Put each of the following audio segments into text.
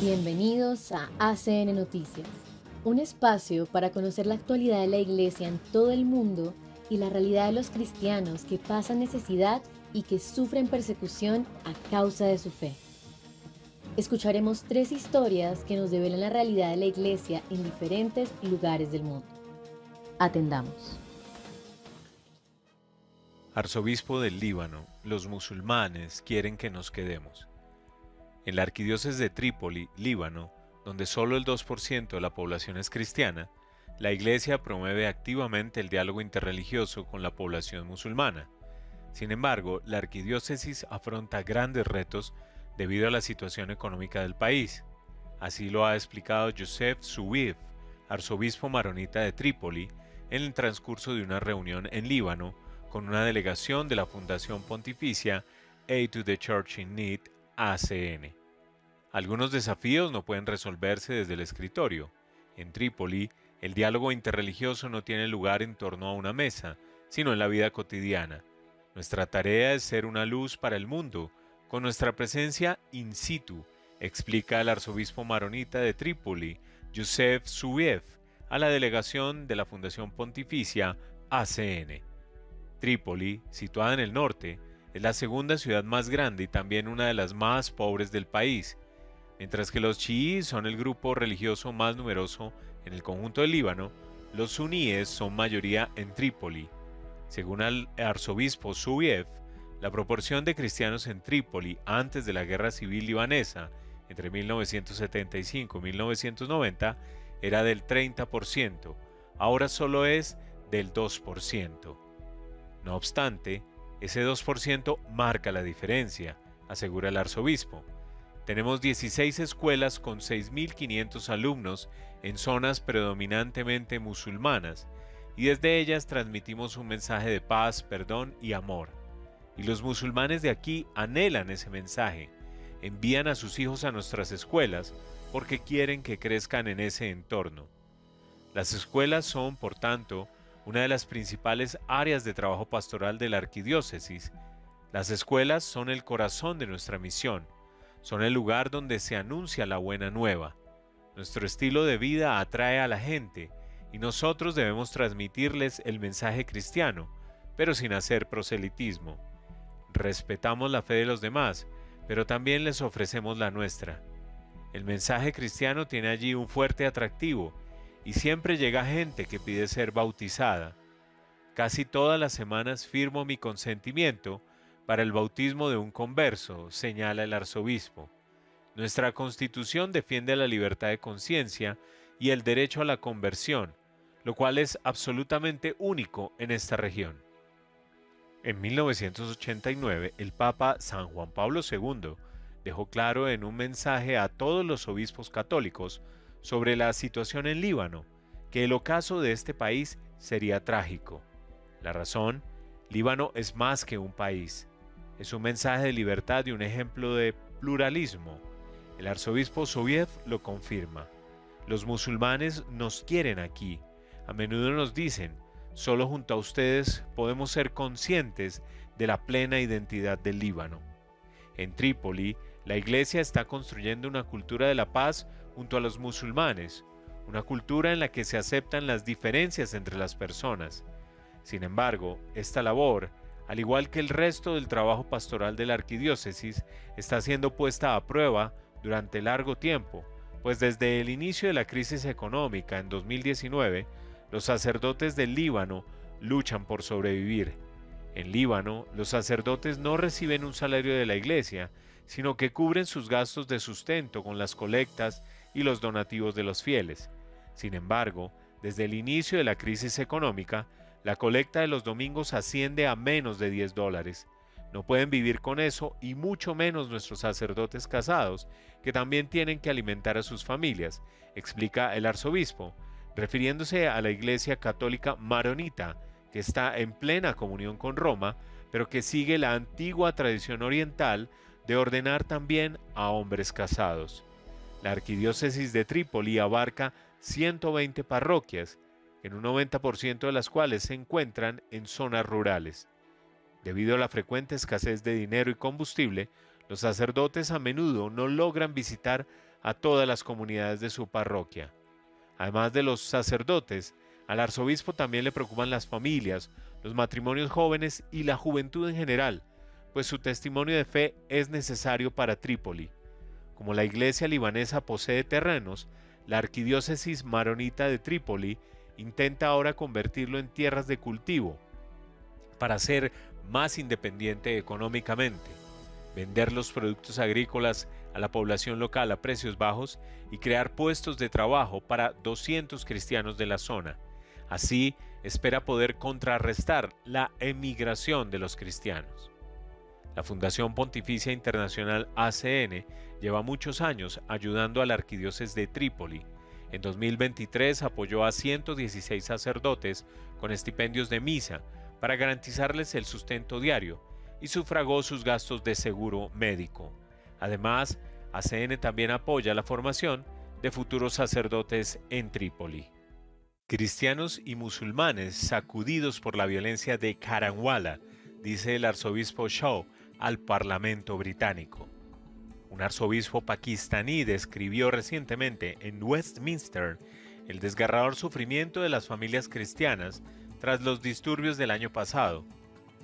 Bienvenidos a ACN Noticias, un espacio para conocer la actualidad de la Iglesia en todo el mundo y la realidad de los cristianos que pasan necesidad y que sufren persecución a causa de su fe. Escucharemos 3 historias que nos develan la realidad de la Iglesia en diferentes lugares del mundo. Atendamos. Arzobispo del Líbano, los musulmanes quieren que nos quedemos. En la arquidiócesis de Trípoli, Líbano, donde solo el 2% de la población es cristiana, la Iglesia promueve activamente el diálogo interreligioso con la población musulmana. Sin embargo, la arquidiócesis afronta grandes retos debido a la situación económica del país. Así lo ha explicado Youssef Zouif, arzobispo maronita de Trípoli, en el transcurso de una reunión en Líbano con una delegación de la Fundación Pontificia Aid to the Church in Need, ACN. Algunos desafíos no pueden resolverse desde el escritorio. En Trípoli, el diálogo interreligioso no tiene lugar en torno a una mesa, sino en la vida cotidiana. Nuestra tarea es ser una luz para el mundo, con nuestra presencia in situ, explica el arzobispo maronita de Trípoli, Youssef Zouif, a la delegación de la Fundación Pontificia ACN. Trípoli, situada en el norte, es la segunda ciudad más grande y también una de las más pobres del país. Mientras que los chiíes son el grupo religioso más numeroso en el conjunto del Líbano, los suníes son mayoría en Trípoli. Según el arzobispo Zouif, la proporción de cristianos en Trípoli antes de la guerra civil libanesa, entre 1975 y 1990, era del 30%, ahora solo es del 2%. No obstante, ese 2% marca la diferencia, asegura el arzobispo. Tenemos 16 escuelas con 6.500 alumnos en zonas predominantemente musulmanas, y desde ellas transmitimos un mensaje de paz, perdón y amor. Y los musulmanes de aquí anhelan ese mensaje, envían a sus hijos a nuestras escuelas porque quieren que crezcan en ese entorno. Las escuelas son, por tanto, una de las principales áreas de trabajo pastoral de la arquidiócesis. Las escuelas son el corazón de nuestra misión, son el lugar donde se anuncia la buena nueva. Nuestro estilo de vida atrae a la gente y nosotros debemos transmitirles el mensaje cristiano, pero sin hacer proselitismo. Respetamos la fe de los demás, pero también les ofrecemos la nuestra. El mensaje cristiano tiene allí un fuerte atractivo y siempre llega gente que pide ser bautizada. Casi todas las semanas firmo mi consentimiento para el bautismo de un converso, señala el arzobispo. Nuestra Constitución defiende la libertad de conciencia y el derecho a la conversión, lo cual es absolutamente único en esta región. En 1989, el Papa San Juan Pablo II dejó claro en un mensaje a todos los obispos católicos sobre la situación en Líbano, que el ocaso de este país sería trágico. La razón, Líbano es más que un país. Es un mensaje de libertad y un ejemplo de pluralismo. El arzobispo Zouif lo confirma. Los musulmanes nos quieren aquí. A menudo nos dicen, solo junto a ustedes podemos ser conscientes de la plena identidad del Líbano. En Trípoli, la Iglesia está construyendo una cultura de la paz junto a los musulmanes, una cultura en la que se aceptan las diferencias entre las personas. Sin embargo, esta labor, al igual que el resto del trabajo pastoral de la arquidiócesis, está siendo puesta a prueba durante largo tiempo, pues desde el inicio de la crisis económica en 2019, los sacerdotes del Líbano luchan por sobrevivir. En Líbano, los sacerdotes no reciben un salario de la Iglesia, sino que cubren sus gastos de sustento con las colectas y los donativos de los fieles. Sin embargo, desde el inicio de la crisis económica, la colecta de los domingos asciende a menos de $10. No pueden vivir con eso y mucho menos nuestros sacerdotes casados, que también tienen que alimentar a sus familias, explica el arzobispo, refiriéndose a la Iglesia Católica Maronita, que está en plena comunión con Roma, pero que sigue la antigua tradición oriental de ordenar también a hombres casados. La arquidiócesis de Trípoli abarca 120 parroquias, en un 90% de las cuales se encuentran en zonas rurales. Debido a la frecuente escasez de dinero y combustible, los sacerdotes a menudo no logran visitar a todas las comunidades de su parroquia. Además de los sacerdotes, al arzobispo también le preocupan las familias, los matrimonios jóvenes y la juventud en general, pues su testimonio de fe es necesario para Trípoli. Como la iglesia libanesa posee terrenos, la arquidiócesis maronita de Trípoli intenta ahora convertirlo en tierras de cultivo para ser más independiente económicamente, vender los productos agrícolas a la población local a precios bajos y crear puestos de trabajo para 200 cristianos de la zona. Así, espera poder contrarrestar la emigración de los cristianos. La Fundación Pontificia Internacional ACN lleva muchos años ayudando a la arquidiócesis de Trípoli. En 2023 apoyó a 116 sacerdotes con estipendios de misa para garantizarles el sustento diario y sufragó sus gastos de seguro médico. Además, ACN también apoya la formación de futuros sacerdotes en Trípoli. Cristianos y musulmanes sacudidos por la violencia de Caranwala, dice el arzobispo Shaw al Parlamento británico. Un arzobispo pakistaní describió recientemente en Westminster el desgarrador sufrimiento de las familias cristianas tras los disturbios del año pasado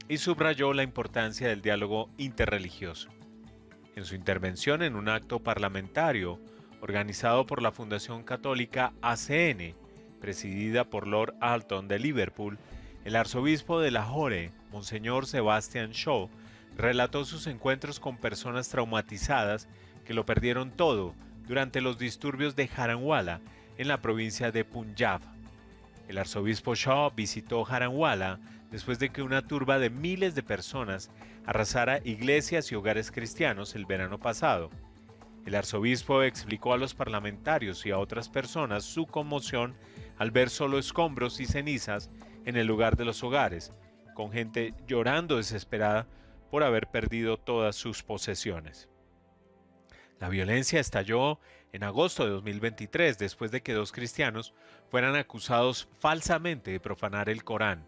y subrayó la importancia del diálogo interreligioso. En su intervención en un acto parlamentario organizado por la Fundación Católica ACN, presidida por Lord Alton de Liverpool, el arzobispo de Lahore, Monseñor Sebastian Shaw, relató sus encuentros con personas traumatizadas que lo perdieron todo durante los disturbios de Jaranwala en la provincia de Punjab. El arzobispo Shaw visitó Jaranwala después de que una turba de miles de personas arrasara iglesias y hogares cristianos el verano pasado. El arzobispo explicó a los parlamentarios y a otras personas su conmoción al ver solo escombros y cenizas en el lugar de los hogares, con gente llorando desesperada por haber perdido todas sus posesiones. La violencia estalló en agosto de 2023 después de que 2 cristianos fueran acusados falsamente de profanar el Corán.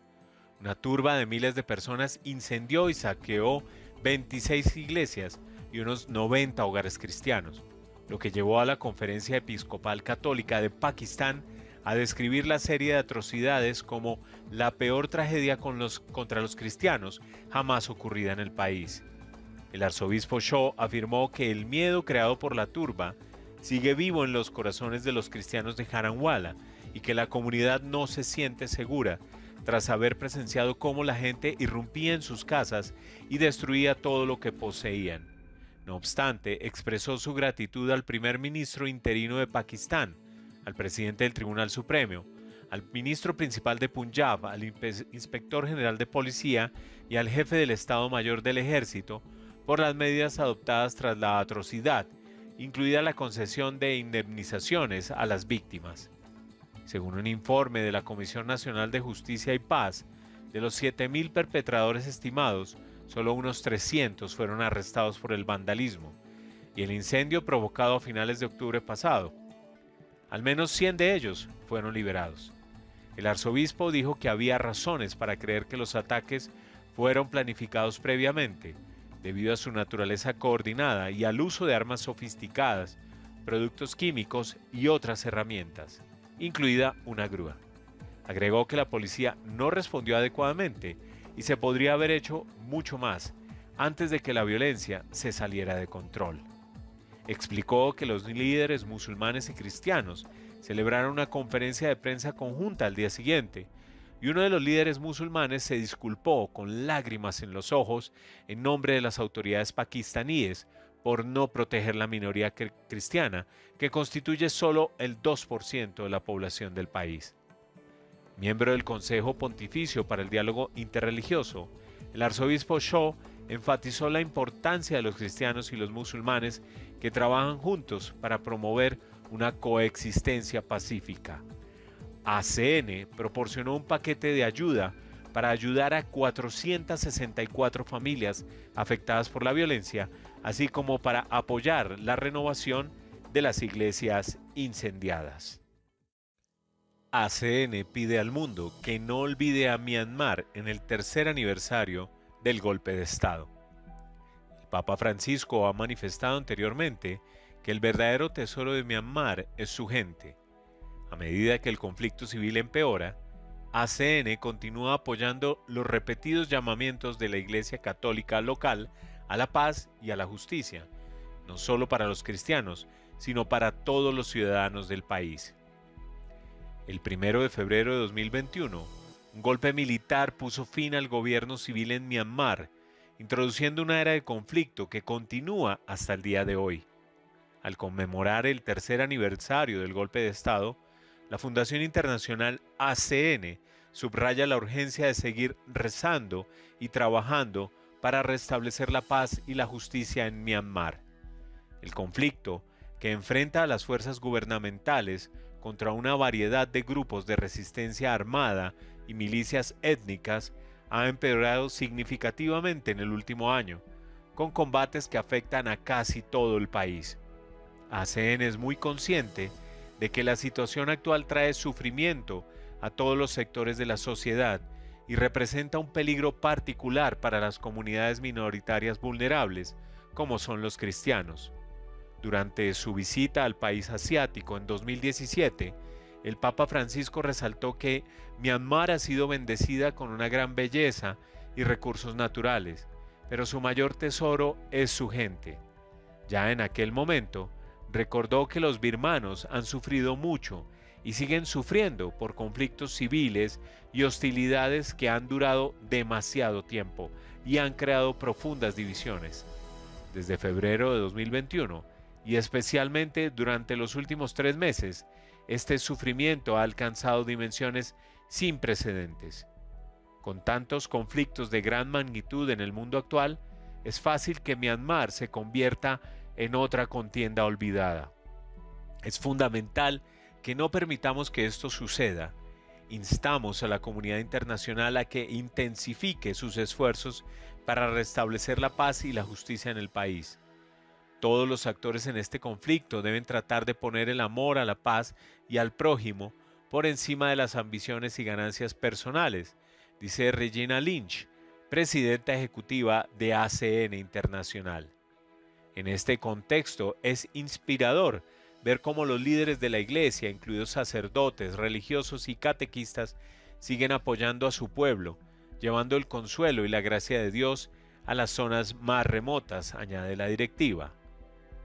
Una turba de miles de personas incendió y saqueó 26 iglesias y unos 90 hogares cristianos, lo que llevó a la Conferencia Episcopal Católica de Pakistán a describir la serie de atrocidades como la peor tragedia contra los cristianos jamás ocurrida en el país. El arzobispo Shaw afirmó que el miedo creado por la turba sigue vivo en los corazones de los cristianos de Jaranwala y que la comunidad no se siente segura tras haber presenciado cómo la gente irrumpía en sus casas y destruía todo lo que poseían. No obstante, expresó su gratitud al primer ministro interino de Pakistán, al presidente del Tribunal Supremo, al ministro principal de Punjab, al inspector general de policía y al jefe del Estado Mayor del Ejército por las medidas adoptadas tras la atrocidad, incluida la concesión de indemnizaciones a las víctimas. Según un informe de la Comisión Nacional de Justicia y Paz, de los 7.000 perpetradores estimados, solo unos 300 fueron arrestados por el vandalismo y el incendio provocado a finales de octubre pasado. Al menos 100 de ellos fueron liberados. El arzobispo dijo que había razones para creer que los ataques fueron planificados previamente, debido a su naturaleza coordinada y al uso de armas sofisticadas, productos químicos y otras herramientas, incluida una grúa. Agregó que la policía no respondió adecuadamente y se podría haber hecho mucho más antes de que la violencia se saliera de control. Explicó que los líderes musulmanes y cristianos celebraron una conferencia de prensa conjunta al día siguiente, y uno de los líderes musulmanes se disculpó con lágrimas en los ojos en nombre de las autoridades pakistaníes por no proteger la minoría cristiana, que constituye solo el 2% de la población del país. Miembro del Consejo Pontificio para el Diálogo Interreligioso, el arzobispo Shaw enfatizó la importancia de los cristianos y los musulmanes que trabajan juntos para promover una coexistencia pacífica. ACN proporcionó un paquete de ayuda para ayudar a 464 familias afectadas por la violencia, así como para apoyar la renovación de las iglesias incendiadas. ACN pide al mundo que no olvide a Myanmar en el tercer aniversario del golpe de Estado. El Papa Francisco ha manifestado anteriormente que el verdadero tesoro de Myanmar es su gente. A medida que el conflicto civil empeora, ACN continúa apoyando los repetidos llamamientos de la Iglesia Católica local a la paz y a la justicia, no solo para los cristianos, sino para todos los ciudadanos del país. El 1 de febrero de 2021, un golpe militar puso fin al gobierno civil en Myanmar, introduciendo una era de conflicto que continúa hasta el día de hoy. Al conmemorar el tercer aniversario del golpe de Estado, la Fundación Internacional ACN subraya la urgencia de seguir rezando y trabajando para restablecer la paz y la justicia en Myanmar. El conflicto, que enfrenta a las fuerzas gubernamentales contra una variedad de grupos de resistencia armada y milicias étnicas, ha empeorado significativamente en el último año, con combates que afectan a casi todo el país. ACN es muy consciente de que la situación actual trae sufrimiento a todos los sectores de la sociedad y representa un peligro particular para las comunidades minoritarias vulnerables, como son los cristianos. Durante su visita al país asiático en 2017, el Papa Francisco resaltó que Myanmar ha sido bendecida con una gran belleza y recursos naturales, pero su mayor tesoro es su gente. Ya en aquel momento, recordó que los birmanos han sufrido mucho y siguen sufriendo por conflictos civiles y hostilidades que han durado demasiado tiempo y han creado profundas divisiones. Desde febrero de 2021, y especialmente durante los últimos 3 meses, este sufrimiento ha alcanzado dimensiones sin precedentes. Con tantos conflictos de gran magnitud en el mundo actual, es fácil que Myanmar se convierta en otra contienda olvidada. Es fundamental que no permitamos que esto suceda. Instamos a la comunidad internacional a que intensifique sus esfuerzos para restablecer la paz y la justicia en el país. Todos los actores en este conflicto deben tratar de poner el amor a la paz y al prójimo por encima de las ambiciones y ganancias personales, dice Regina Lynch, presidenta ejecutiva de ACN Internacional. En este contexto es inspirador ver cómo los líderes de la Iglesia, incluidos sacerdotes, religiosos y catequistas, siguen apoyando a su pueblo, llevando el consuelo y la gracia de Dios a las zonas más remotas, añade la directiva.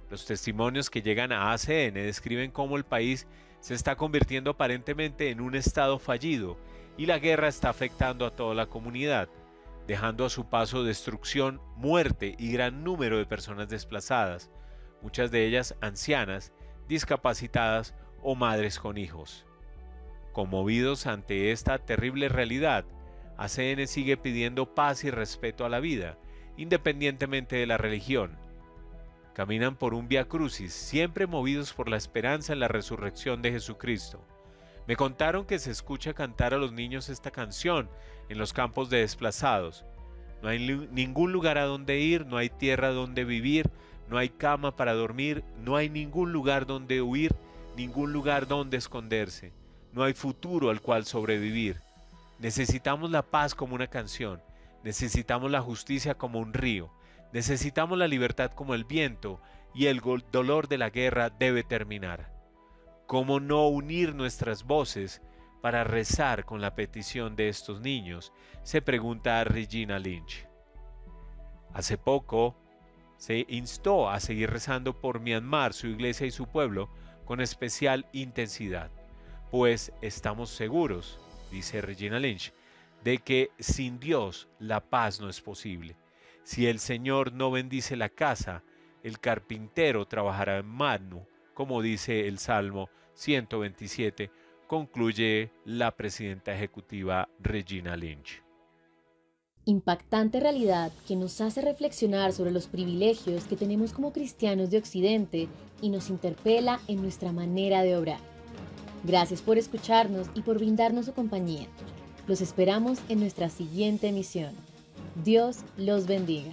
Los testimonios que llegan a ACN describen cómo el país se está convirtiendo aparentemente en un estado fallido y la guerra está afectando a toda la comunidad, dejando a su paso destrucción, muerte y gran número de personas desplazadas, muchas de ellas ancianas, discapacitadas o madres con hijos. Conmovidos ante esta terrible realidad, ACN sigue pidiendo paz y respeto a la vida, independientemente de la religión. Caminan por un vía crucis, siempre movidos por la esperanza en la resurrección de Jesucristo. Me contaron que se escucha cantar a los niños esta canción en los campos de desplazados. No hay ningún lugar a donde ir, no hay tierra donde vivir, no hay cama para dormir, no hay ningún lugar donde huir, ningún lugar donde esconderse. No hay futuro al cual sobrevivir. Necesitamos la paz como una canción, necesitamos la justicia como un río, necesitamos la libertad como el viento y el dolor de la guerra debe terminar. ¿Cómo no unir nuestras voces para rezar con la petición de estos niños?, se pregunta Regina Lynch. Hace poco se instó a seguir rezando por Myanmar, su iglesia y su pueblo con especial intensidad, pues estamos seguros, dice Regina Lynch, de que sin Dios la paz no es posible. Si el Señor no bendice la casa, el carpintero trabajará en vano, como dice el Salmo 127, concluye la presidenta ejecutiva Regina Lynch. Impactante realidad que nos hace reflexionar sobre los privilegios que tenemos como cristianos de Occidente y nos interpela en nuestra manera de obrar. Gracias por escucharnos y por brindarnos su compañía. Los esperamos en nuestra siguiente emisión. Dios los bendiga.